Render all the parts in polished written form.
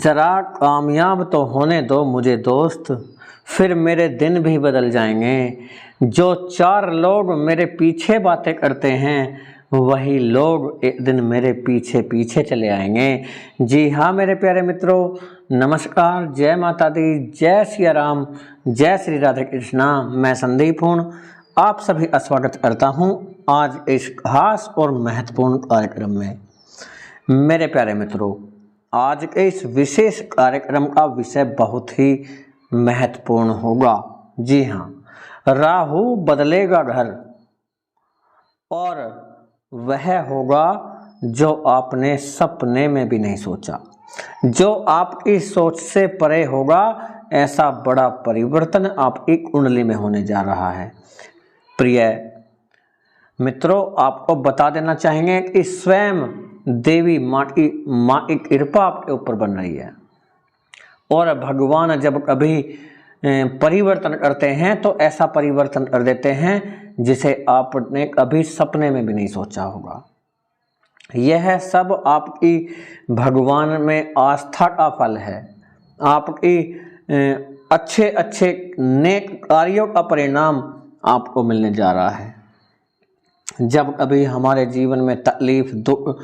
ज़रा कामयाब तो होने दो मुझे दोस्त, फिर मेरे दिन भी बदल जाएंगे। जो चार लोग मेरे पीछे बातें करते हैं वही लोग एक दिन मेरे पीछे पीछे चले आएंगे। जी हाँ मेरे प्यारे मित्रों, नमस्कार, जय माता दी, जय सिया राम, जय श्री राधे कृष्णा। मैं संदीप हूँ, आप सभी का स्वागत करता हूँ आज इस खास और महत्वपूर्ण कार्यक्रम में। मेरे प्यारे मित्रों, आज के इस विशेष कार्यक्रम का विषय बहुत ही महत्वपूर्ण होगा। जी हाँ, राहु बदलेगा घर और वह होगा जो आपने सपने में भी नहीं सोचा, जो आपकी सोच से परे होगा। ऐसा बड़ा परिवर्तन आपकी कुंडली में होने जा रहा है। प्रिय मित्रों, आपको बता देना चाहेंगे कि स्वयं देवी माँ की कृपा आपके ऊपर बन रही है। और भगवान जब कभी परिवर्तन करते हैं तो ऐसा परिवर्तन कर देते हैं जिसे आपने कभी सपने में भी नहीं सोचा होगा। यह सब आपकी भगवान में आस्था का फल है, आपकी अच्छे अच्छे नेक कार्यों का परिणाम आपको मिलने जा रहा है। जब कभी हमारे जीवन में तकलीफ, दुख,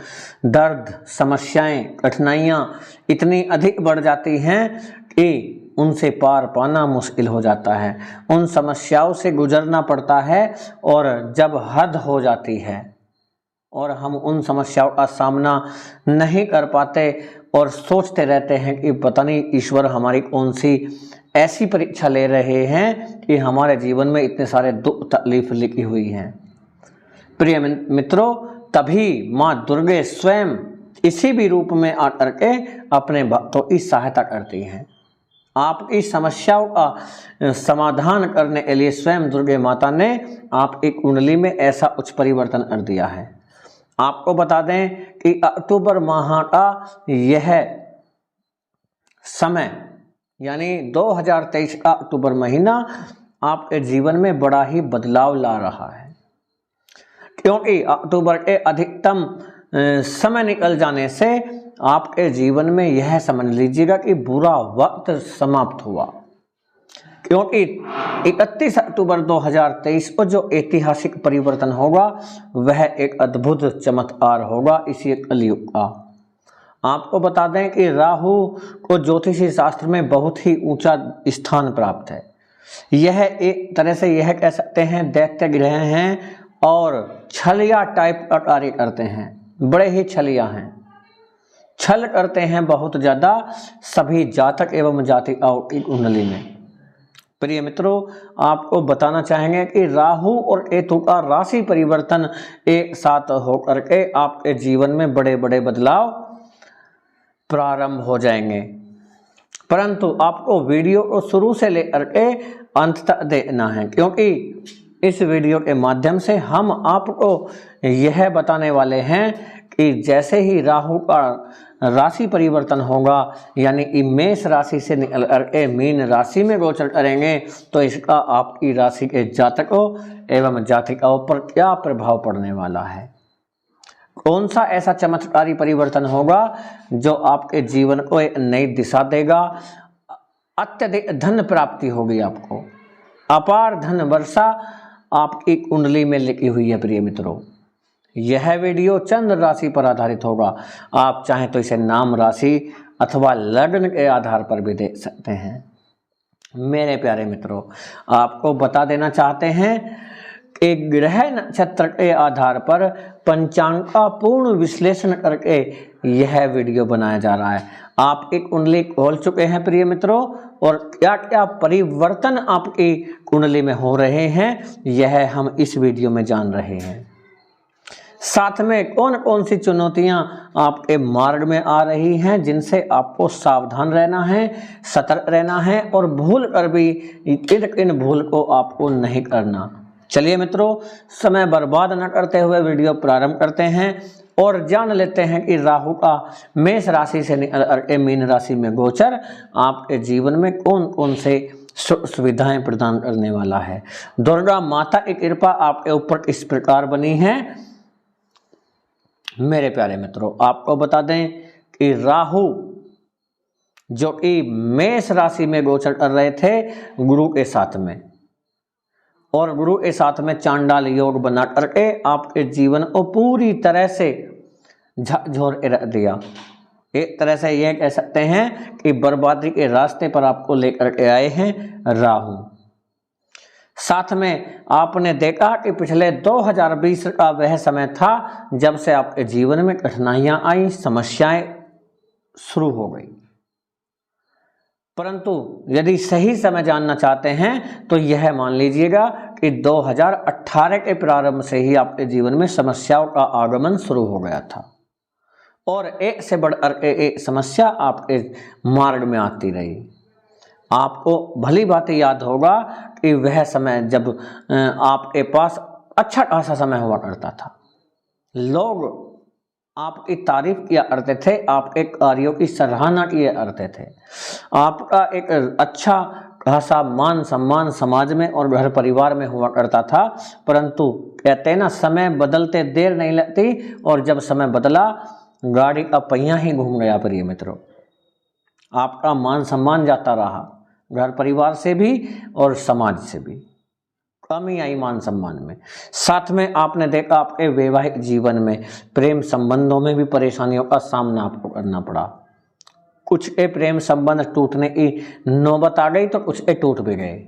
दर्द, समस्याएं, कठिनाइयाँ इतनी अधिक बढ़ जाती हैं कि उनसे पार पाना मुश्किल हो जाता है, उन समस्याओं से गुजरना पड़ता है। और जब हद हो जाती है और हम उन समस्याओं का सामना नहीं कर पाते और सोचते रहते हैं कि पता नहीं ईश्वर हमारी कौन सी ऐसी परीक्षा ले रहे हैं कि हमारे जीवन में इतने सारे दुख तकलीफ लिखी हुई हैं। प्रिय मित्रों, तभी माँ दुर्गे स्वयं किसी भी रूप में आकर के अपने भक्तों की सहायता करती हैं। आपकी समस्याओं का समाधान करने के लिए स्वयं दुर्गे माता ने आपकी कुंडली में ऐसा उच्च परिवर्तन कर दिया है। आपको बता दें कि अक्टूबर माह का यह समय यानी 2023 का अक्टूबर महीना आपके जीवन में बड़ा ही बदलाव ला रहा है, क्योंकि अक्टूबर के अधिकतम समय निकल जाने से आपके जीवन में यह समझ लीजिएगा कि बुरा वक्त समाप्त हुआ। क्योंकि 31 अक्टूबर 2023 को जो ऐतिहासिक परिवर्तन होगा वह एक अद्भुत चमत्कार होगा इसी कलयुग का। आपको बता दें कि राहु को ज्योतिषी शास्त्र में बहुत ही ऊंचा स्थान प्राप्त है। यह एक तरह से यह कह सकते हैं दैत्य ग्रह हैं और छलिया टाइप का कार्य करते हैं, बड़े ही छलिया हैं, छल करते हैं बहुत ज़्यादा सभी जातक एवं जातिकाओं की कुंडली में। प्रिय मित्रों, आपको बताना चाहेंगे कि राहु और केतु का राशि परिवर्तन एक साथ होकर के आपके जीवन में बड़े बड़े बदलाव प्रारंभ हो जाएंगे। परंतु आपको वीडियो को शुरू से लेकर के अंत तक देखना है, क्योंकि इस वीडियो के माध्यम से हम आपको यह बताने वाले हैं कि जैसे ही राहु का राशि परिवर्तन होगा यानी कि मेष राशि से निकल करके मीन राशि में गोचर करेंगे तो इसका आपकी राशि के जातकों एवं जातिकाओं पर क्या प्रभाव पड़ने वाला है। कौन सा ऐसा चमत्कारी परिवर्तन होगा जो आपके जीवन को एक नई दिशा देगा। अत्यधिक धन प्राप्ति होगी, आपको अपार धन वर्षा आपकी कुंडली में लिखी हुई है। प्रिय मित्रों, यह वीडियो चंद्र राशि पर आधारित होगा। आप चाहें तो इसे नाम राशि अथवा लग्न के आधार पर भी देख सकते हैं। मेरे प्यारे मित्रों, आपको बता देना चाहते हैं कि ग्रह नक्षत्र के आधार पर पंचांग का पूर्ण विश्लेषण करके यह वीडियो बनाया जा रहा है। आप एक कुंडली खोल चुके हैं प्रिय मित्रों, और क्या क्या परिवर्तन आपकी कुंडली में हो रहे हैं यह हम इस वीडियो में जान रहे हैं। साथ में कौन कौन सी चुनौतियां आपके मार्ग में आ रही हैं जिनसे आपको सावधान रहना है, सतर्क रहना है और भूल कर भी इन भूल को आपको नहीं करना। चलिए मित्रों, समय बर्बाद न करते हुए वीडियो प्रारंभ करते हैं और जान लेते हैं कि राहु का मेष राशि से निकल मीन राशि में गोचर आपके जीवन में कौन कौन से सुविधाएं प्रदान करने वाला है। दुर्गा माता की कृपा आपके ऊपर इस प्रकार बनी है। मेरे प्यारे मित्रों, आपको बता दें कि राहु जो कि मेष राशि में गोचर कर रहे थे गुरु के साथ में, और गुरु के साथ में चांडाल योग बना करके आपके जीवन को पूरी तरह से झकझोर रख दिया। एक तरह से यह कह सकते हैं कि बर्बादी के रास्ते पर आपको लेकर के आए हैं राहु। साथ में आपने देखा कि पिछले 2020 का वह समय था जब से आपके जीवन में कठिनाइयां आई, समस्याएं शुरू हो गई। परंतु यदि सही समय जानना चाहते हैं तो यह मान लीजिएगा कि 2018 के प्रारंभ से ही आपके जीवन में समस्याओं का आगमन शुरू हो गया था, और एक से बढ़कर एक समस्या आपके मार्ग में आती रही। आपको भली बात याद होगा कि वह समय जब आपके पास अच्छा खासा समय हुआ करता था, लोग आपकी तारीफ किया करते थे, आपके कार्यों की सराहना किया करते थे, आपका एक अच्छा खासा मान सम्मान समाज में और घर परिवार में हुआ करता था। परंतु कहते हैं ना, समय बदलते देर नहीं लगती, और जब समय बदला गाड़ी का पहिया ही घूम गया। प्रिय मित्रों, आपका मान सम्मान जाता रहा, घर परिवार से भी और समाज से भी कमी आई मान सम्मान में। साथ में आपने देखा आपके वैवाहिक जीवन में, प्रेम संबंधों में भी परेशानियों का सामना आपको करना पड़ा। कुछ के प्रेम संबंध टूटने की नौबत आ गई तो कुछ के टूट भी गए,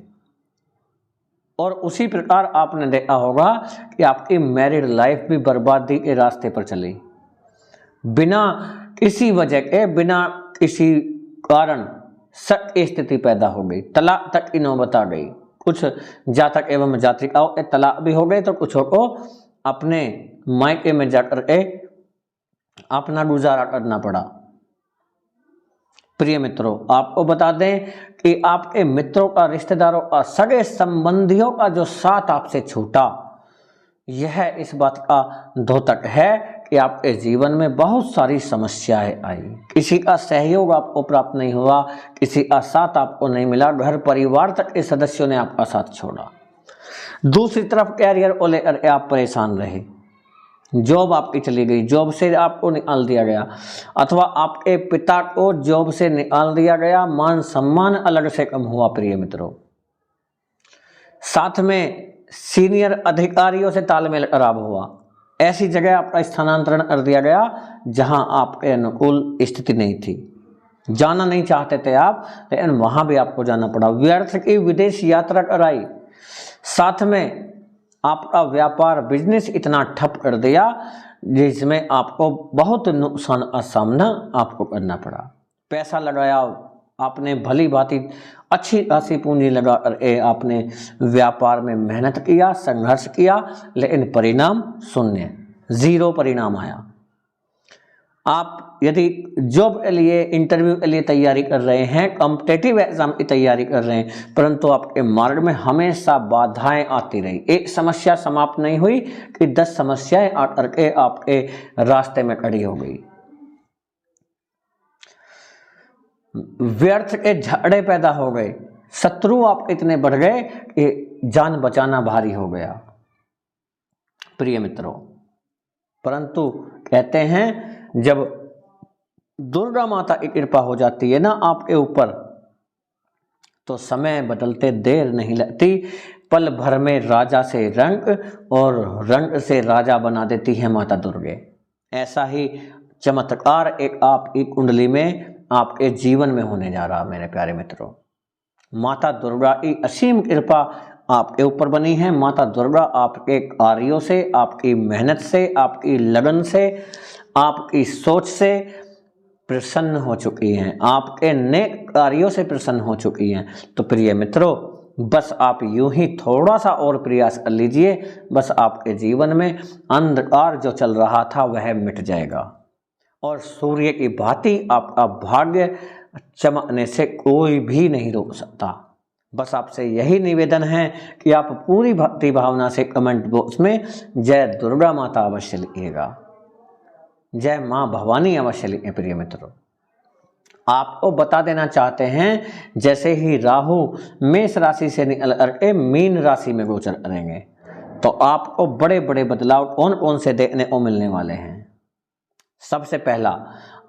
और उसी प्रकार आपने देखा होगा कि आपकी मैरिड लाइफ भी बर्बादी के रास्ते पर चली। बिना किसी वजह के, बिना किसी कारण शक की स्थिति पैदा हो गई, तलाक तक की नौबत आ गई। कुछ जातक एवं जातिकाओं के तलाक भी हो गए तो कुछों को अपने मायके में जाकर के अपना गुजारा करना पड़ा। प्रिय मित्रों, आपको बता दें कि आपके मित्रों का, रिश्तेदारों का, सगे संबंधियों का जो साथ आपसे छूटा, यह इस बात का द्योतक है कि आपके जीवन में बहुत सारी समस्याएं आई। किसी का सहयोग आपको प्राप्त नहीं हुआ, किसी का साथ आपको नहीं मिला, घर परिवार तक के सदस्यों ने आपका साथ छोड़ा। दूसरी तरफ कैरियर को लेकर आप परेशान रहे, जॉब आपकी चली गई, जॉब से आपको निकाल दिया गया, अथवा आपके पिता को जॉब से निकाल दिया गया, मान सम्मान अलग से कम हुआ। प्रिय मित्रों, साथ में सीनियर अधिकारियों से तालमेल खराब हुआ, ऐसी जगह आपका स्थानांतरण कर दिया गया जहां आपके अनुकूल स्थिति नहीं थी, जाना नहीं चाहते थे आप, लेकिन वहां भी आपको जाना पड़ा। व्यर्थ की विदेश यात्रा कराई, साथ में आपका व्यापार बिजनेस इतना ठप कर दिया जिसमें आपको बहुत नुकसान का सामना आपको करना पड़ा। पैसा लगाया आपने, भली भांति अच्छी खासी पूंजी लगा कर आपने व्यापार में मेहनत किया, संघर्ष किया, लेकिन परिणाम शून्य, जीरो परिणाम आया। आप यदि जॉब के लिए, इंटरव्यू के लिए तैयारी कर रहे हैं, कॉम्पिटिटिव एग्जाम की तैयारी कर रहे हैं, परंतु आपके मार्ग में हमेशा बाधाएं आती रही। एक समस्या समाप्त नहीं हुई कि 10 समस्याएं आकर के आपके रास्ते में खड़ी हो गई। व्यर्थ के झगड़े पैदा हो गए, शत्रु आप इतने बढ़ गए कि जान बचाना भारी हो गया। प्रिय मित्रों, परंतु कहते हैं जब दुर्गा माता की कृपा हो जाती है ना आपके ऊपर, तो समय बदलते देर नहीं लगती, पल भर में राजा से रंग और रंग से राजा बना देती है माता दुर्गे। ऐसा ही चमत्कार एक आपकी कुंडली में, आपके जीवन में होने जा रहा। मेरे प्यारे मित्रों, माता दुर्गा की असीम कृपा आपके ऊपर बनी है। माता दुर्गा आपके कार्यों से, आपकी मेहनत से, आपकी लगन से, आपकी सोच से प्रसन्न हो चुकी हैं, आपके नेक कार्यों से प्रसन्न हो चुकी हैं। तो प्रिय मित्रों, बस आप यूं ही थोड़ा सा और प्रयास कर लीजिए, बस आपके जीवन में अंधकार जो चल रहा था वह मिट जाएगा, और सूर्य की भांति आपका भाग्य चमकने से कोई भी नहीं रोक सकता। बस आपसे यही निवेदन है कि आप पूरी भक्ति भावना से कमेंट बॉक्स में जय दुर्गा माता अवश्य लिखिएगा, जय माँ भवानी अवश्य लिखें। प्रिय मित्रों, आपको बता देना चाहते हैं, जैसे ही राहु मेष राशि से निकल करके मीन राशि में गोचर करेंगे तो आपको बड़े बड़े बदलाव कौन कौन से देखने को मिलने वाले हैं। सबसे पहला,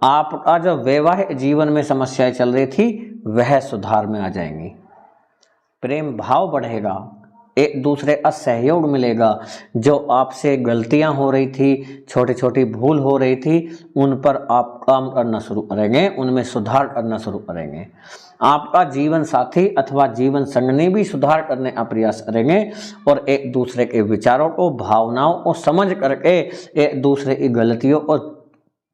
आपका जो वैवाहिक जीवन में समस्याएं चल रही थी वह सुधार में आ जाएंगी। प्रेम भाव बढ़ेगा, एक दूसरे का सहयोग मिलेगा। जो आपसे गलतियां हो रही थी, छोटी छोटी भूल हो रही थी, उन पर आप काम करना शुरू करेंगे, उनमें सुधार करना शुरू करेंगे। आपका जीवन साथी अथवा जीवन संगनी भी सुधार करने का प्रयास करेंगे और एक दूसरे के विचारों को, भावनाओं को समझ करके एक दूसरे की गलतियों को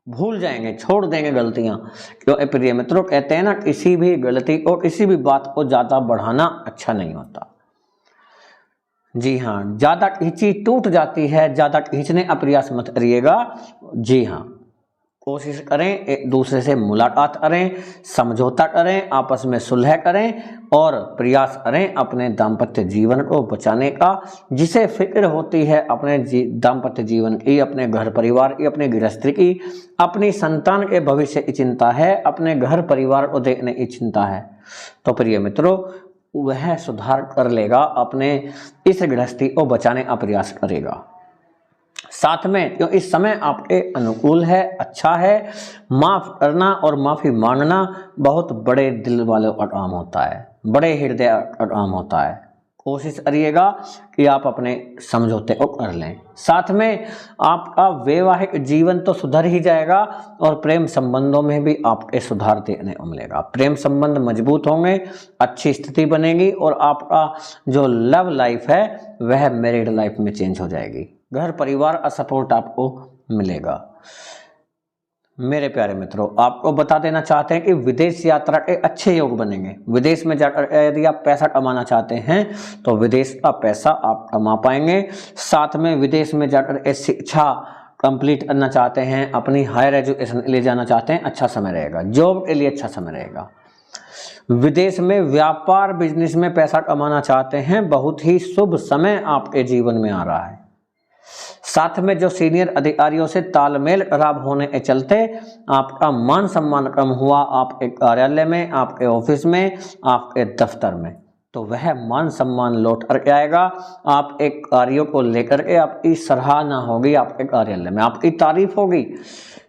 भूल जाएंगे, छोड़ देंगे गलतियां। क्योंकि प्रिय मित्रों, कहते हैं ना, किसी भी गलती को, किसी भी बात को ज्यादा बढ़ाना अच्छा नहीं होता। जी हाँ, ज्यादा खींची टूट जाती है, ज्यादा खींचने का प्रयास मत करिएगा। जी हाँ, कोशिश करें, एक दूसरे से मुलाकात करें, समझौता करें, आपस में सुलह करें और प्रयास करें अपने दाम्पत्य जीवन को बचाने का। जिसे फिक्र होती है अपने दाम्पत्य जीवन की, अपने घर परिवार की, अपने गृहस्थी की, अपनी संतान के भविष्य की चिंता है, अपने घर परिवार को देखने की चिंता है, तो प्रिय मित्रों वह सुधार कर लेगा, अपने इस गृहस्थी को बचाने का प्रयास करेगा। साथ में क्यों इस समय आपके अनुकूल है, अच्छा है। माफ करना और माफी मांगना बहुत बड़े दिल वालों का काम होता है, बड़े हृदय का काम होता है। कोशिश करिएगा कि आप अपने समझौते को कर लें। साथ में आपका वैवाहिक जीवन तो सुधर ही जाएगा और प्रेम संबंधों में भी आपके सुधार देखने को मिलेगा। प्रेम संबंध मजबूत होंगे, अच्छी स्थिति बनेगी और आपका जो लव लाइफ है वह मैरिड लाइफ में चेंज हो जाएगी। घर परिवार का सपोर्ट आपको मिलेगा। मेरे प्यारे मित्रों, आपको बता देना चाहते हैं कि विदेश यात्रा के अच्छे योग बनेंगे। विदेश में जाकर यदि आप पैसा कमाना चाहते हैं तो विदेश का पैसा आप कमा पाएंगे। साथ में विदेश में जाकर शिक्षा कंप्लीट करना चाहते हैं, अपनी हायर एजुकेशन ले जाना चाहते हैं, अच्छा समय रहेगा। जॉब के लिए अच्छा समय रहेगा। विदेश में व्यापार बिजनेस में पैसा कमाना चाहते हैं, बहुत ही शुभ समय आपके जीवन में आ रहा है। साथ में जो सीनियर अधिकारियों से तालमेल खराब होने के चलते आपका मान सम्मान कम हुआ, आपके कार्यालय में, आपके ऑफिस में, आपके दफ्तर में, तो वह मान सम्मान लौट कर आएगा। आप एक कार्यों को लेकर के आपकी सराहना होगी, आपके कार्यालय में आपकी तारीफ होगी।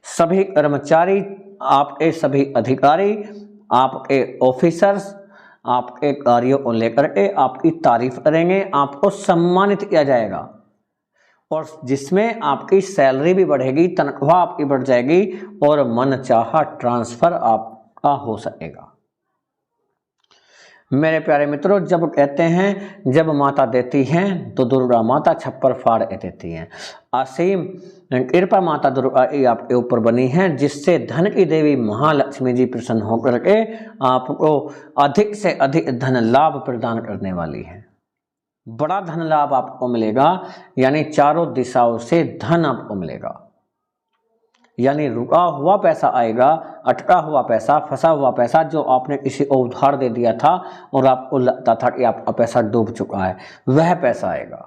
सभी कर्मचारी, आपके सभी अधिकारी, आपके ऑफिसर्स आपके कार्यों को लेकर के आपकी तारीफ करेंगे, आपको सम्मानित किया जाएगा और जिसमें आपकी सैलरी भी बढ़ेगी, तनख्वाह आपकी बढ़ जाएगी और मनचाहा ट्रांसफर आपका हो सकेगा। मेरे प्यारे मित्रों, जब कहते हैं जब माता देती हैं तो दुर्गा माता छप्पर फाड़ देती हैं। असीम कृपा माता दुर्गा की आपके ऊपर बनी है, जिससे धन की देवी महालक्ष्मी जी प्रसन्न होकर के आपको अधिक से अधिक धन लाभ प्रदान करने वाली है। बड़ा धन लाभ आपको मिलेगा, यानी चारों दिशाओं से धन आपको मिलेगा। यानी रुका हुआ पैसा आएगा, अटका हुआ पैसा, फंसा हुआ पैसा जो आपने किसी को उधार दे दिया था और आपको लगता था कि आपका पैसा डूब चुका है, वह पैसा आएगा।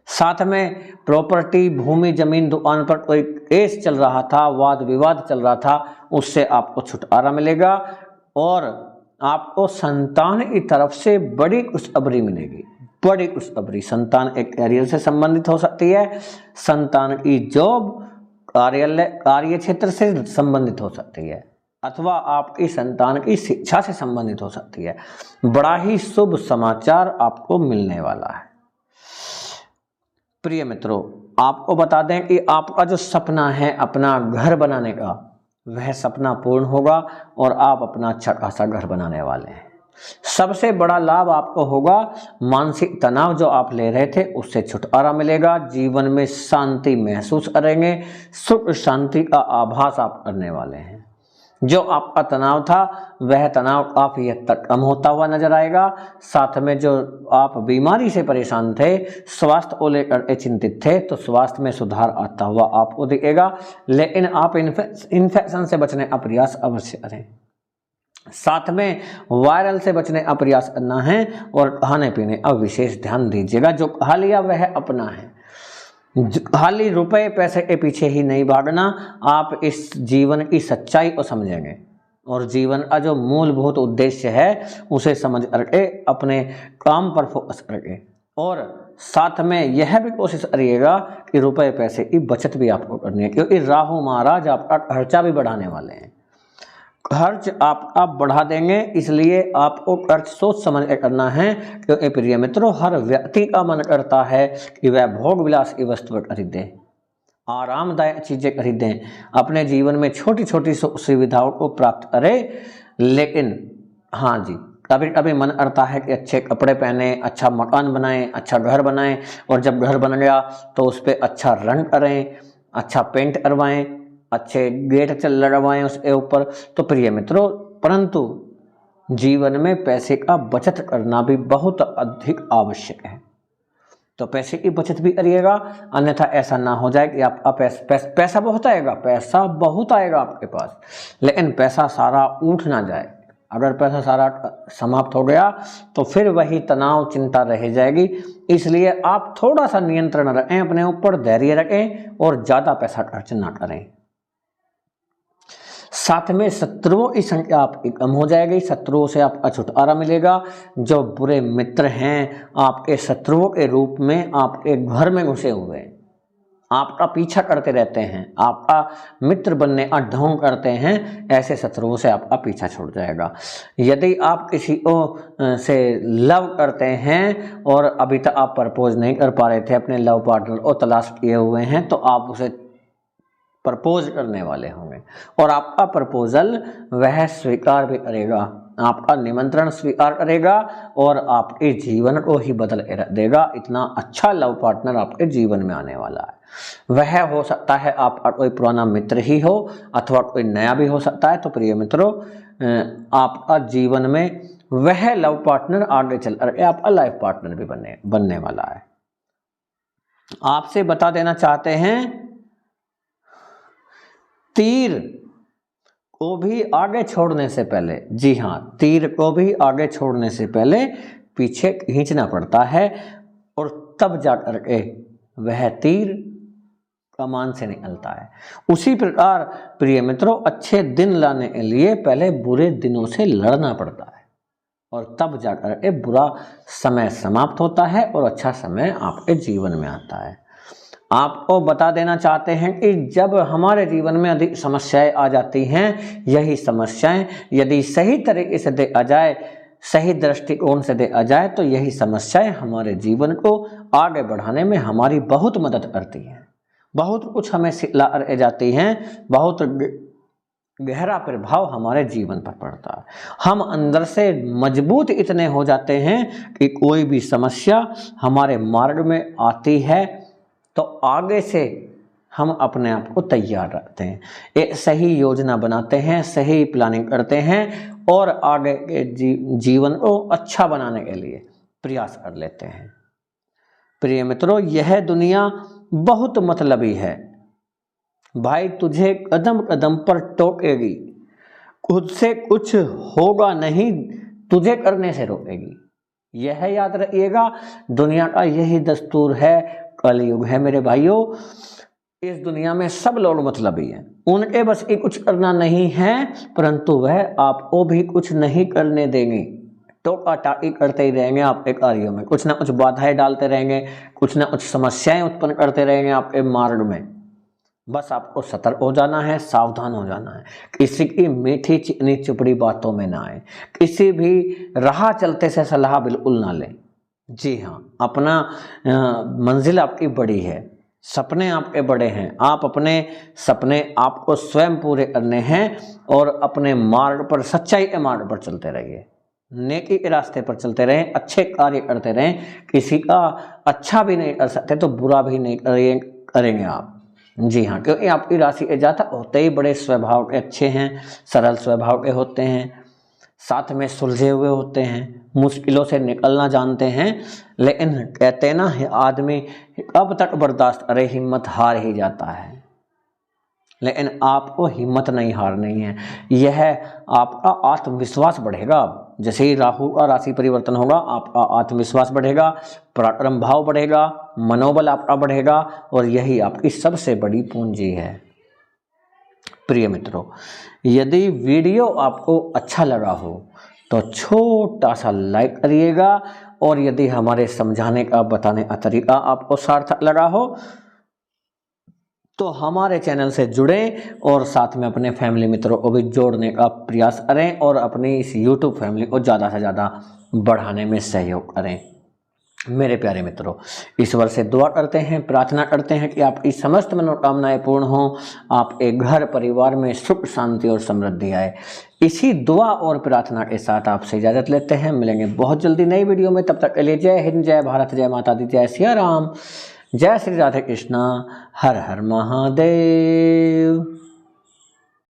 साथ में प्रॉपर्टी, भूमि, जमीन, दुकान पर कोई केस चल रहा था, वाद विवाद चल रहा था, उससे आपको छुटकारा मिलेगा और आपको संतान की तरफ से बड़ी खुशखबरी मिलेगी। बड़ी खुशखबरी संतान एक कैरियर से संबंधित हो सकती है, संतान की जॉब, कार्यालय, कार्य क्षेत्र से संबंधित हो सकती है, अथवा आपकी संतान की शिक्षा से संबंधित हो सकती है। बड़ा ही शुभ समाचार आपको मिलने वाला है। प्रिय मित्रों, आपको बता दें कि आपका जो सपना है अपना घर बनाने का, वह सपना पूर्ण होगा और आप अपना अच्छा खासा घर बनाने वाले हैं। सबसे बड़ा लाभ आपको होगा, मानसिक तनाव जो आप ले रहे थे उससे छुटकारा मिलेगा। जीवन में शांति महसूस करेंगे, सुख शांति का आभास आप करने वाले हैं। जो आपका तनाव था वह तनाव काफी हद तक कम होता हुआ नजर आएगा। साथ में जो आप बीमारी से परेशान थे, स्वास्थ्य को लेकर चिंतित थे, तो स्वास्थ्य में सुधार आता हुआ आपको दिखेगा। लेकिन आप इन्फेक्शन से बचने का प्रयास अवश्य करें। साथ में वायरल से बचने का प्रयास करना है और खाने पीने का विशेष ध्यान दीजिएगा। जो खा लिया वह अपना है, खाली रुपए पैसे के पीछे ही नहीं भागना। आप इस जीवन की सच्चाई को समझेंगे और जीवन का जो मूलभूत उद्देश्य है उसे समझ करके अपने काम पर फोकस करके और साथ में यह भी कोशिश करिएगा कि रुपए पैसे की बचत भी आपको करनी है, क्योंकि राहु महाराज आपका खर्चा भी बढ़ाने वाले हैं। खर्च आप बढ़ा देंगे, इसलिए आपको खर्च सोच समझ कर करना है। क्योंकि प्रिय मित्रों, हर व्यक्ति का मन करता है कि वह भोग विलास की वस्तु खरीदे, आरामदायक चीजें खरीदें, अपने जीवन में छोटी छोटी सुविधाओं को प्राप्त करें। लेकिन हाँ जी, कभी कभी मन करता है कि अच्छे कपड़े पहने, अच्छा मकान बनाएं, अच्छा घर बनाएं, और जब घर बन गया तो उस पर अच्छा रंग करें, अच्छा पेंट करवाएं, अच्छे गेट चल लगवाएं उसके ऊपर। तो प्रिय मित्रों, परंतु जीवन में पैसे का बचत करना भी बहुत अधिक आवश्यक है। तो पैसे की बचत भी करिएगा, अन्यथा ऐसा ना हो जाए कि आपका पैसा बहुत आएगा, पैसा बहुत आएगा आपके पास, लेकिन पैसा सारा उठ ना जाए। अगर पैसा सारा समाप्त हो गया तो फिर वही तनाव चिंता रह जाएगी। इसलिए आप थोड़ा सा नियंत्रण रखें अपने ऊपर, धैर्य रखें और ज़्यादा पैसा खर्च ना करें। साथ में शत्रुओं की संख्या आपकी कम हो जाएगी, शत्रुओं से आपका छुटकारा मिलेगा। जो बुरे मित्र हैं आपके शत्रुओं के रूप में आपके घर में घुसे हुए हैं, आपका पीछा करते रहते हैं, आपका मित्र बनने का ढोंग करते हैं, ऐसे शत्रुओं से आपका पीछा छूट जाएगा। यदि आप किसी को से लव करते हैं और अभी तक आप प्रपोज नहीं कर पा रहे थे, अपने लव पार्टनर को तलाश किए हुए हैं, तो आप उसे प्रपोज करने वाले होंगे और आपका प्रपोजल वह स्वीकार भी करेगा, आपका निमंत्रण स्वीकार करेगा और आपके जीवन को ही बदल देगा। इतना अच्छा लव पार्टनर आपके जीवन में आने वाला है। वह हो सकता है आपका कोई पुराना मित्र ही हो अथवा कोई नया भी हो सकता है। तो प्रिय मित्रों, आपका जीवन में वह लव पार्टनर आगे चल कर आपका लाइफ पार्टनर भी बनने वाला है। आपसे बता देना चाहते हैं, तीर को भी आगे छोड़ने से पहले, जी हाँ, तीर को भी आगे छोड़ने से पहले पीछे खींचना पड़ता है और तब जाकर के वह तीर कमान से निकलता है। उसी प्रकार प्रिय मित्रों, अच्छे दिन लाने के लिए पहले बुरे दिनों से लड़ना पड़ता है और तब जाकर के बुरा समय समाप्त होता है और अच्छा समय आपके जीवन में आता है। आपको बता देना चाहते हैं कि जब हमारे जीवन में अधिक समस्याएं आ जाती हैं, यही समस्याएं यदि सही तरीके से देखा जाए, सही दृष्टिकोण से देखा जाए, तो यही समस्याएं हमारे जीवन को आगे बढ़ाने में हमारी बहुत मदद करती हैं, बहुत कुछ हमें सिखला रह जाती हैं, बहुत गहरा प्रभाव हमारे जीवन पर पड़ता है। हम अंदर से मजबूत इतने हो जाते हैं कि कोई भी समस्या हमारे मार्ग में आती है तो आगे से हम अपने आप को तैयार रखते हैं, एक सही योजना बनाते हैं, सही प्लानिंग करते हैं और आगे के जीवन को अच्छा बनाने के लिए प्रयास कर लेते हैं। प्रिय मित्रों, यह दुनिया बहुत मतलबी है भाई, तुझे कदम कदम पर टोकेगी, खुद से कुछ होगा नहीं, तुझे करने से रोकेगी। यह याद रखिएगा, दुनिया का यही दस्तूर है, कलयुग है मेरे भाइयों। इस दुनिया में सब लोग मतलबी हैं, उनके बस एक कुछ करना नहीं है, परंतु वह आपको भी कुछ नहीं करने देंगे। टोका टाकी करते ही रहेंगे आपके कार्यों में, कुछ ना कुछ बाधाएं डालते रहेंगे, कुछ ना कुछ समस्याएं उत्पन्न करते रहेंगे आपके मार्ग में। बस आपको सतर्क हो जाना है, सावधान हो जाना है, किसी की मीठी चिकनी चुपड़ी बातों में ना आए, किसी भी राह चलते से सलाह बिल्कुल ना लें। जी हाँ, अपना मंजिल आपकी बड़ी है, सपने आपके बड़े हैं, आप अपने सपने आपको स्वयं पूरे करने हैं और अपने मार्ग पर, सच्चाई के मार्ग पर चलते रहिए, नेकी के रास्ते पर चलते रहें, अच्छे कार्य करते रहें। किसी का अच्छा भी नहीं कर सकते तो बुरा भी नहीं करेंगे आप। जी हाँ, क्योंकि आपकी राशि के जातक होते ही बड़े स्वभाव के अच्छे हैं, सरल स्वभाव के होते हैं, साथ में सुलझे हुए होते हैं, मुश्किलों से निकलना जानते हैं। लेकिन कहते ना है, आदमी कब तक बर्दाश्त करे, हिम्मत हार ही जाता है। लेकिन आपको हिम्मत नहीं हारनी है, यह आपका आत्मविश्वास बढ़ेगा। जैसे ही राहु का राशि परिवर्तन होगा, आपका आत्मविश्वास बढ़ेगा, पराक्रम भाव बढ़ेगा, मनोबल आपका बढ़ेगा और यही आपकी सबसे बड़ी पूंजी है। प्रिय मित्रों, यदि वीडियो आपको अच्छा लगा हो तो छोटा सा लाइक करिएगा, और यदि हमारे समझाने का बताने का तरीका आपको सार्थक लगा हो तो हमारे चैनल से जुड़ें और साथ में अपने फैमिली मित्रों को भी जोड़ने का प्रयास करें और अपनी इस यूट्यूब फैमिली को ज़्यादा से ज़्यादा बढ़ाने में सहयोग करें। मेरे प्यारे मित्रों, ईश्वर से दुआ करते हैं, प्रार्थना करते हैं कि आपकी समस्त मनोकामनाएं पूर्ण हों, आपके घर परिवार में सुख शांति और समृद्धि आए। इसी दुआ और प्रार्थना के साथ आपसे इजाज़त लेते हैं, मिलेंगे बहुत जल्दी नई वीडियो में। तब तक के लिए जय हिंद, जय भारत, जय माता दी, जय सिया राम, जय श्री राधे कृष्णा, हर हर महादेव।